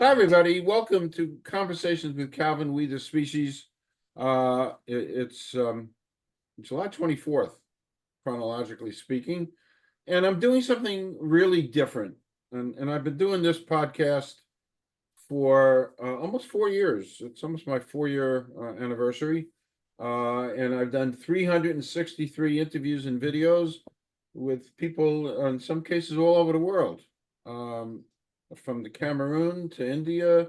Hi, everybody. Welcome to Conversations with Calvin, We the Species. It's July 24th, chronologically speaking, and I'm doing something really different. And I've been doing this podcast for almost 4 years. It's almost my 4-year anniversary. And I've done 363 interviews and videos with people, in some cases, all over the world. Um, from the Cameroon to India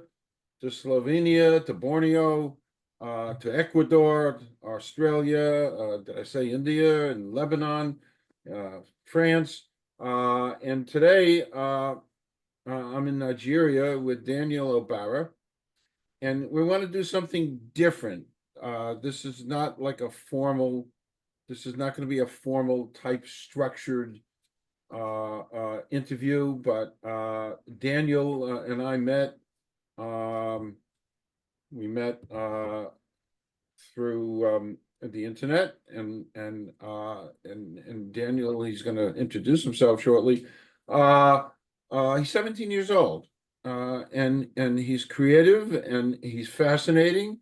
to Slovenia to Borneo to Ecuador, Australia, did I say India and Lebanon, France. And today I'm in Nigeria with Daniel Obara, and we want to do something different. This is not like a formal, this is not going to be a formal type structured interview, but Daniel and I met. We met through the internet, and Daniel, he's going to introduce himself shortly. He's 17 years old, and he's creative and he's fascinating.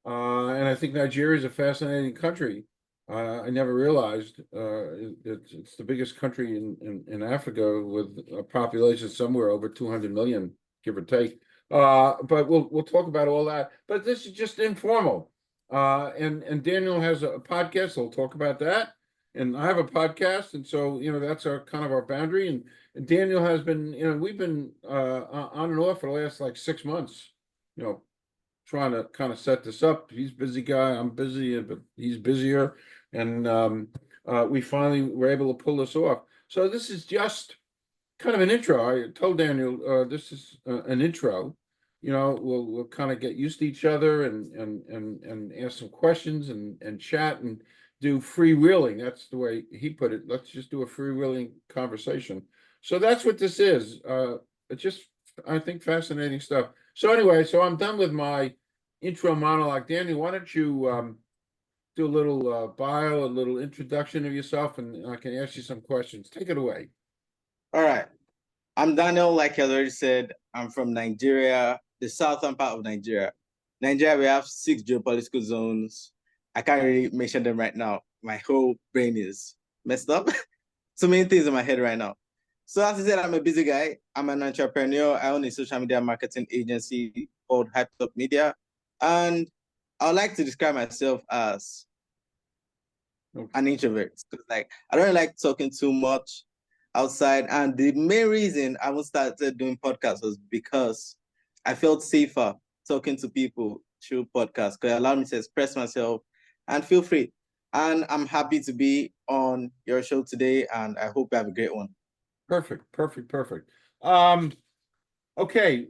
And I think Nigeria is a fascinating country. I never realized it's the biggest country in Africa with a population somewhere over 200 million, give or take. But we'll talk about all that. But this is just informal. And Daniel has a podcast. He'll talk about that. And I have a podcast, and so that's our kind of our boundary. And Daniel has been, we've been on and off for the last like 6 months, you know, trying to kind of set this up. He's a busy guy. I'm busy, but he's busier. And we finally were able to pull this off. So this is just kind of an intro. I told Daniel this is an intro. We'll kind of get used to each other and ask some questions and chat and do freewheeling. That's the way he put it. Let's just do a freewheeling conversation. So that's what this is. It's just, I think, fascinating stuff. So anyway, so I'm done with my intro monologue. Daniel, why don't you do a little bio, a little introduction of yourself, and I can ask you some questions. Take it away. All right. I'm Daniel, like I already said. I'm from Nigeria, the southern part of Nigeria. Nigeria, we have 6 geopolitical zones. I can't really mention them right now. My whole brain is messed up. So many things in my head right now. So as I said, I'm a busy guy. I'm an entrepreneur. I own a social media marketing agency called Heartfelt Media. And I would like to describe myself as an introvert. Like, I don't like talking too much outside. And the main reason I was started doing podcasts was because I felt safer talking to people through podcasts, because it allowed me to express myself and feel free. And I'm happy to be on your show today, and I hope you have a great one. Perfect. Okay.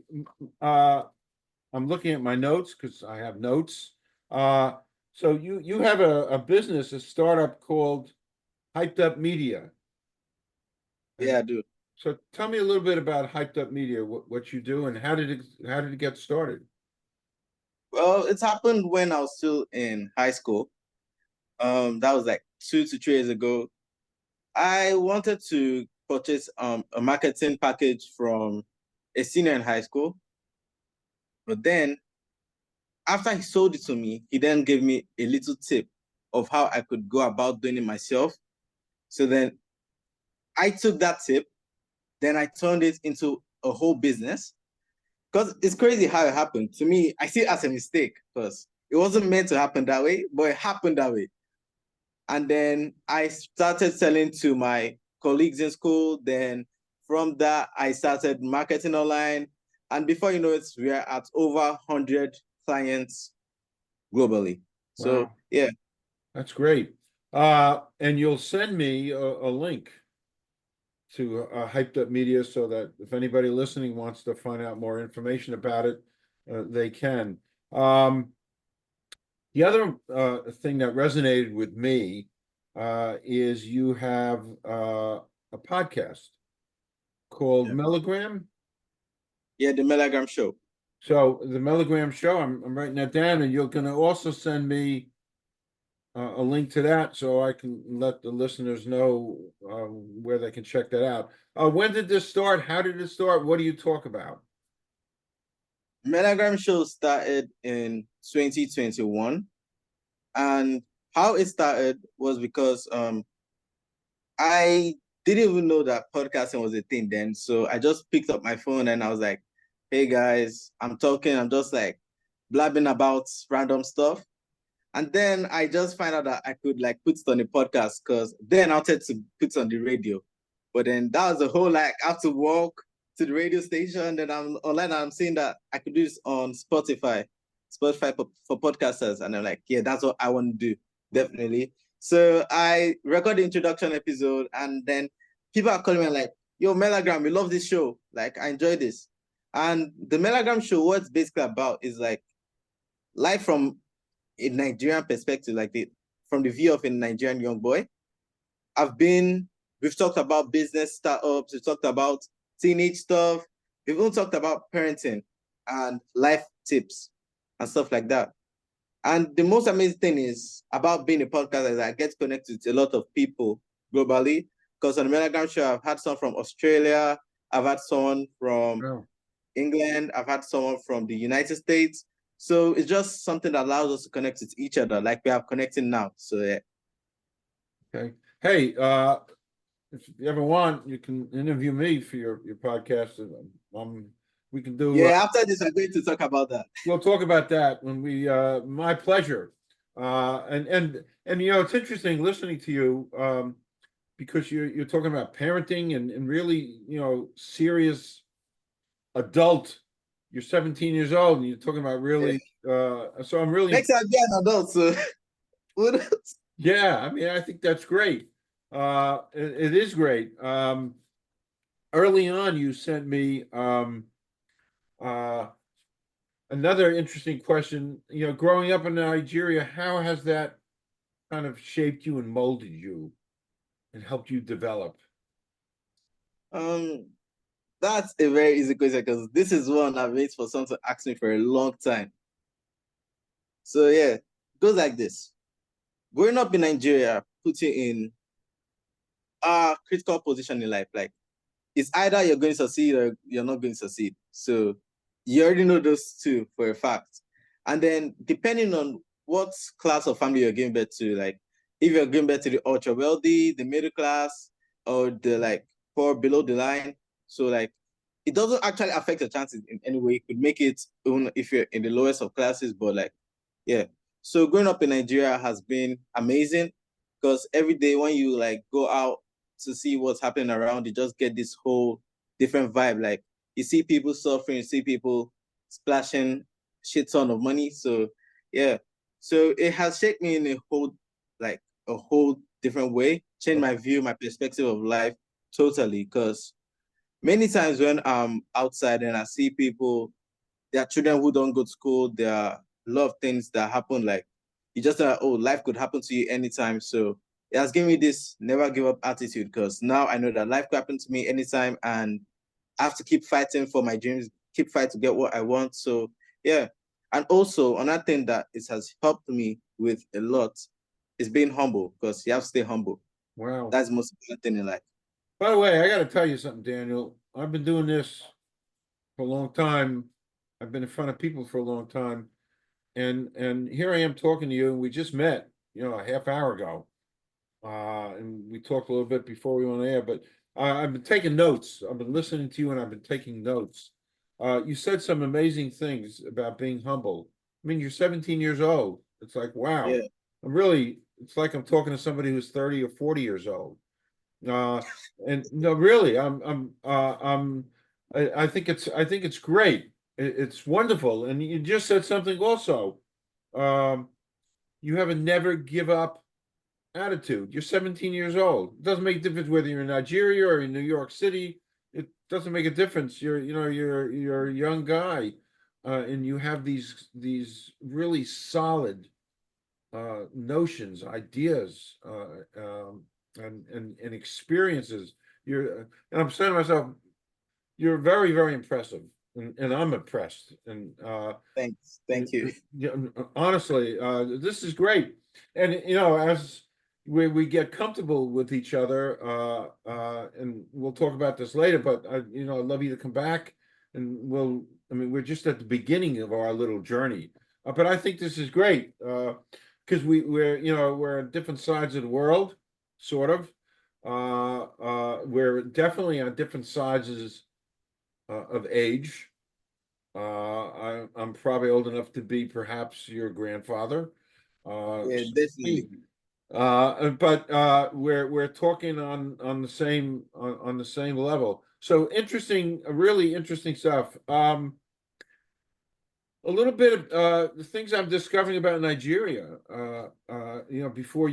I'm looking at my notes because I have notes. So you have a business, a startup called Hyped Up Media. Yeah, I do. So tell me a little bit about Hyped Up Media, what you do, and how did it get started? Well, it happened when I was still in high school. That was like 2 to 3 years ago. I wanted to purchase a marketing package from a senior in high school, but then after he sold it to me, he then gave me a little tip of how I could go about doing it myself. So then I took that tip, then I turned it into a whole business. Because it's crazy how it happened. To me, I see it as a mistake because it wasn't meant to happen that way, but it happened that way. And then I started selling to my colleagues in school. Then from that, I started marketing online. And before you know it, we are at over 100 clients globally. So, Wow, yeah. that's great. And you'll send me a link to Hyped Up Media so that if anybody listening wants to find out more information about it, they can. The other thing that resonated with me is you have a podcast called Yeah. Mellogram. Yeah, the Milligram Show. So the Mellogram Show, I'm writing that down, and you're going to also send me a link to that so I can let the listeners know where they can check that out. When did this start? How did it start? What do you talk about? Melogram Show started in 2021, and how it started was because I didn't even know that podcasting was a thing then. So I just picked up my phone and I was like, hey guys, I'm just like blabbing about random stuff. And then I just find out that I could like put it on a podcast because then I wanted to put it on the radio. But then that was a whole like I have to walk to the radio station. Then I'm online and I'm seeing that I could do this on Spotify for podcasters. And I'm like, yeah, that's what I want to do. Definitely. So I record the introduction episode and then people are calling me like, yo, Melogram, we love this show. Like, I enjoy this. And the Melogram show, what it's basically about is like life from a Nigerian perspective, from the view of a Nigerian young boy. We've talked about business startups, we've talked about teenage stuff, we've even talked about parenting and life tips and stuff like that. And the most amazing thing is about being a podcaster is I get connected to a lot of people globally. Because on the Melogram show, I've had someone from Australia, I've had someone from England, I've had someone from the United States. So it's just something that allows us to connect with each other, like we are connecting now. So yeah. Okay. Hey, if you ever want, you can interview me for your podcast. We can do. Yeah, after this, I'm going to talk about that. We'll talk about that when we. My pleasure. And you know, it's interesting listening to you because you're talking about parenting and really, you know, serious adult. You're 17 years old and you're talking about really. So I'm really. Next time, be an adult. So. Yeah, I mean, I think that's great. It is great. Early on, you sent me uh, another interesting question. You know, growing up in Nigeria, how has that kind of shaped you and molded you and helped you develop? That's a very easy question because this is one I've waited for someone to ask me for a long time. So yeah, it goes like this. Growing up in Nigeria puts you in a critical position in life. Like it's either you're going to succeed or you're not going to succeed. So you already know those two for a fact. And then depending on what class of family you're giving birth to, like if you're giving birth to the ultra wealthy, the middle class, or the like poor below the line. So like it doesn't actually affect your chances in any way. It could make it even if you're in the lowest of classes, but like yeah. So growing up in Nigeria has been amazing because every day when you like go out to see what's happening around, you just get this whole different vibe. Like you see people suffering, you see people splashing shit ton of money. So yeah. So it has shaped me in a whole different way, changed my view, my perspective of life totally. Because many times when I'm outside and I see people, there are children who don't go to school, there are a lot of things that happen, like you just oh, life could happen to you anytime. So it has given me this never give up attitude because now I know that life could happen to me anytime and I have to keep fighting for my dreams, keep fighting to get what I want. So yeah. And also another thing that it has helped me with a lot is being humble because you have to stay humble. Wow. That's the most important thing in life. By the way, I got to tell you something, Daniel. I've been doing this for a long time. I've been in front of people for a long time. And here I am talking to you, and we just met, you know, a half hour ago. And we talked a little bit before we went on air, but I've been taking notes. I've been listening to you and I've been taking notes. You said some amazing things about being humble. I mean, you're 17 years old. It's like, wow. Yeah. It's like I'm talking to somebody who's 30 or 40 years old. And no, really, I think it's great. It's wonderful. And you just said something also. Um, you have a never give up attitude. You're 17 years old. It doesn't make a difference whether you're in Nigeria or in New York City. It doesn't make a difference. You're a young guy, and you have these really solid notions, ideas, and experiences. And I'm saying to myself, you're very, very impressive, and I'm impressed. And Thanks. Thank you. honestly, this is great. And you know, as we get comfortable with each other, and we'll talk about this later. But you know, I'd love you to come back, and we'll I mean, we're just at the beginning of our little journey. But I think this is great, because we're, we're on different sides of the world, sort of. We're definitely on different sizes of age. I'm probably old enough to be perhaps your grandfather. Yeah, definitely. But we're talking on the same on the same level. So interesting, really interesting stuff. A little bit of the things I'm discovering about Nigeria. Before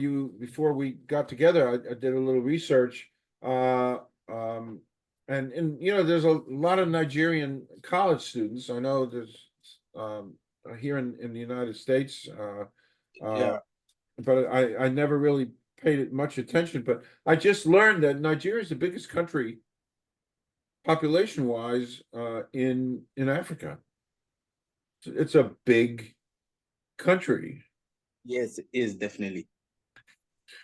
we got together, I did a little research. Uh, um, and there's a lot of Nigerian college students. I know there's here in the United States. Uh, Yeah. but I never really paid it much attention. But I just learned that Nigeria is the biggest country population wise in Africa. It's a big country. Yes, it is definitely.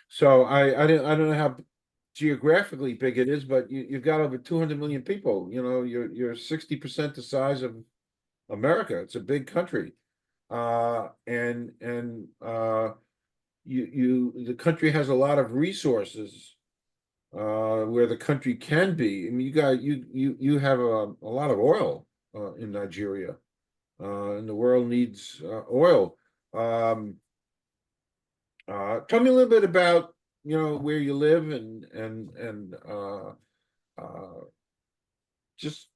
So I don't know how geographically big it is, but you've got over 200 million people. You're 60% the size of America. It's a big country. And the country has a lot of resources where the country can be. I mean, you have a lot of oil in Nigeria, and the world needs oil. Um, Tell me a little bit about where you live and just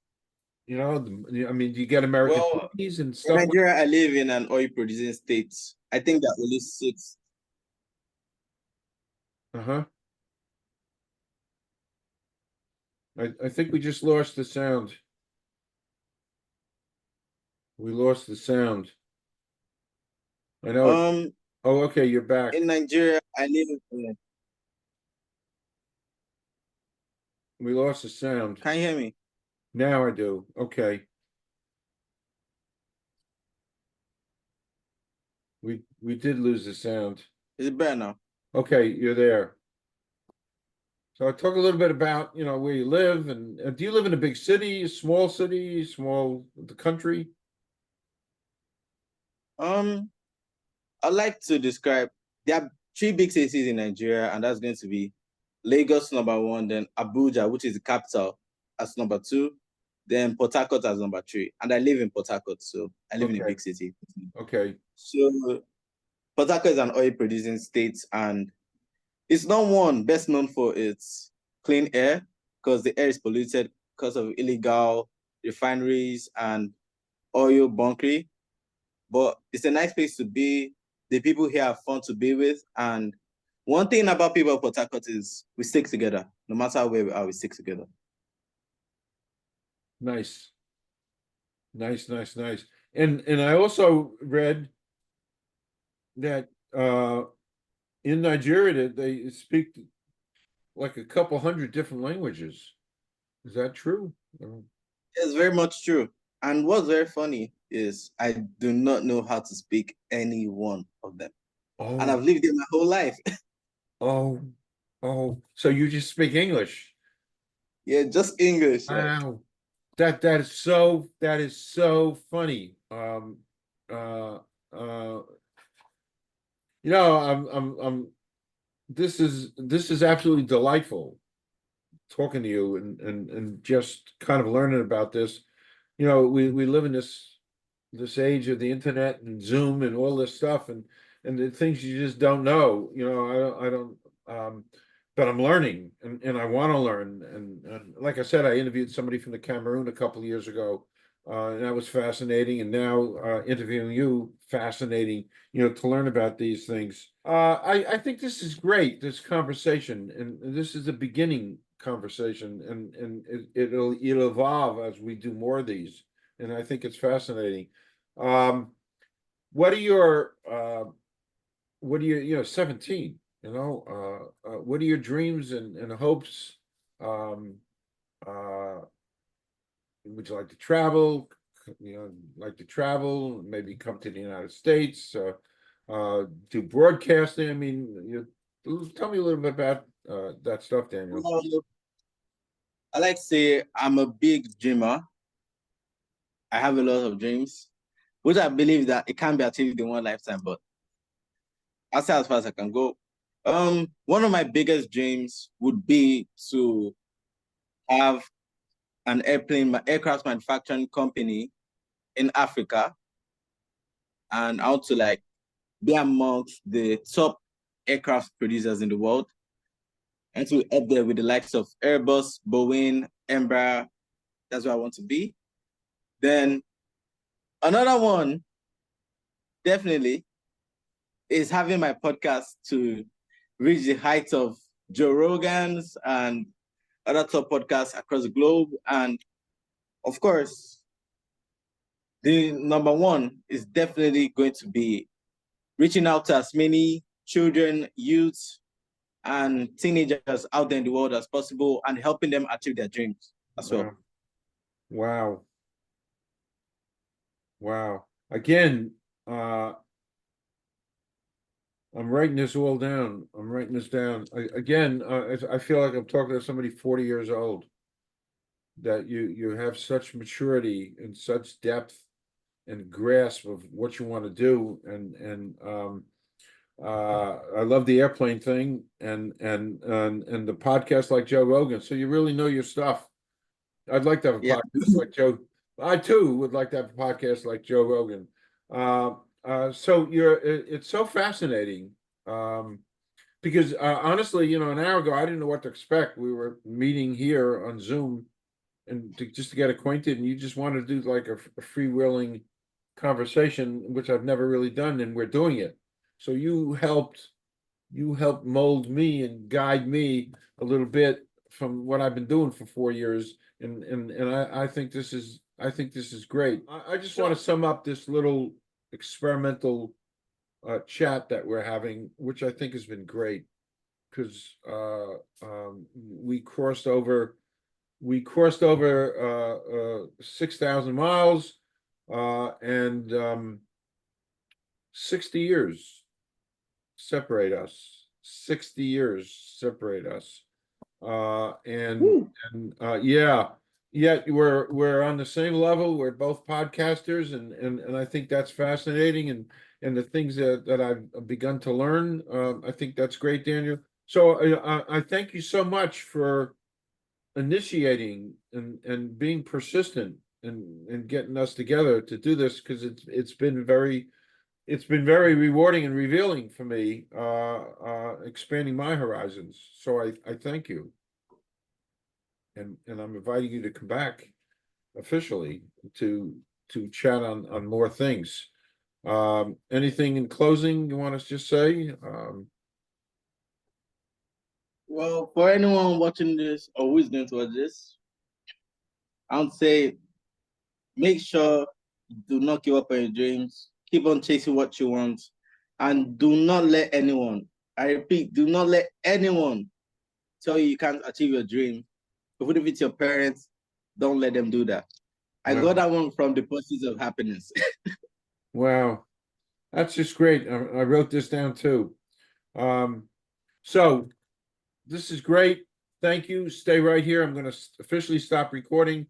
I mean, do you get American Well, cookies and in stuff? Nigeria, I live in an oil producing state. I think that only six. Uh-huh. I think we just lost the sound. We lost the sound. I know it. Um, Oh, okay, you're back. in Nigeria, I live in. We lost the sound. Can you hear me? Now I do. Okay. We did lose the sound. Is it better now? Okay, you're there. So talk a little bit about, where you live and do you live in a big city, small the country? Um, I'd like to describe there are three big cities in Nigeria, and that's going to be Lagos number one, then Abuja, which is the capital, as number two, then Port Harcourt as number three. And I live in Port Harcourt, so I live in a Okay. big city. Okay. So Port Harcourt is an oil producing state, and it's not one best known for its clean air because the air is polluted because of illegal refineries and oil bunkering. But it's a nice place to be. The people here are fun to be with. And one thing about people of Port Harcourt is we stick together. No matter where we are, we stick together. Nice. Nice, nice, nice. And I also read that in Nigeria that they speak like a couple hundred different languages. Is that true? It's very much true. And what's very funny is I do not know how to speak any one of them. And Oh, I've lived there my whole life. oh, oh. So you just speak English? Yeah, just English. Like, Wow. That is so funny. Uh uh I'm this is absolutely delightful talking to you and just kind of learning about this. We live in this age of the internet and Zoom and all this stuff and the things you just don't know. I don't but I'm learning and I want to learn and like I said, I interviewed somebody from the Cameroon a couple of years ago. And that was fascinating. And now interviewing you, fascinating, to learn about these things. I think this is great, this conversation, and this is a beginning conversation, and it'll evolve as we do more of these. And I think it's fascinating. Um, what are your what are your 17, what are your dreams and hopes? Um, uh, would you like to travel? Maybe come to the United States, do broadcasting. I mean, tell me a little bit about that stuff, Daniel. well, I like to say I'm a big dreamer. I have a lot of dreams, which I believe that it can be achieved in one lifetime, but I'll say as far as I can go. One of my biggest dreams would be to have an aircraft manufacturing company in Africa, and I want to like be amongst the top aircraft producers in the world, and to up there with the likes of Airbus, Boeing, Embraer. That's where I want to be. Then another one, definitely, is having my podcast to reach the heights of Joe Rogan's and other top podcasts across the globe. And of course, the number one is definitely going to be reaching out to as many children, youths, and teenagers out there in the world as possible and helping them achieve their dreams as well. Wow. Wow. Again, I'm writing this all down. I'm writing this down. I feel like I'm talking to somebody 40 years old. That you have such maturity and such depth and grasp of what you want to do, and I love the airplane thing and the podcast like Joe Rogan. So you really know your stuff. I'd like to have a Yeah. podcast like Joe. I too would like to have a podcast like Joe Rogan. So it's so fascinating. Because honestly, an hour ago, I didn't know what to expect. We were meeting here on Zoom and just to get acquainted, and you just wanted to do like a freewheeling conversation, which I've never really done, and we're doing it. So you helped mold me and guide me a little bit from what I've been doing for 4 years, and I think this is great. I just want to sum up this little experimental chat that we're having, which I think has been great because we crossed over 6,000 miles and 60 years separate us. 60 years separate us. Yeah, yet we're on the same level. We're both podcasters, and I think that's fascinating, and the things that I've begun to learn. I think that's great, Daniel. So I thank you so much for initiating and being persistent and getting us together to do this, because it's been very rewarding and revealing for me, expanding my horizons. So I thank you. And I'm inviting you to come back officially to chat on more things. Anything in closing you want to just say? Well, for anyone watching this or who is going to watch this, I would say make sure you do not give up on your dreams. Keep on chasing what you want. And do not let anyone, I repeat, do not let anyone tell you can't achieve your dream. Even if it's your parents, don't let them do that. I got that one from the Pursuit of Happiness. Wow, that's just great. I wrote this down too. So this is great. Thank you. Stay right here. I'm going to officially stop recording.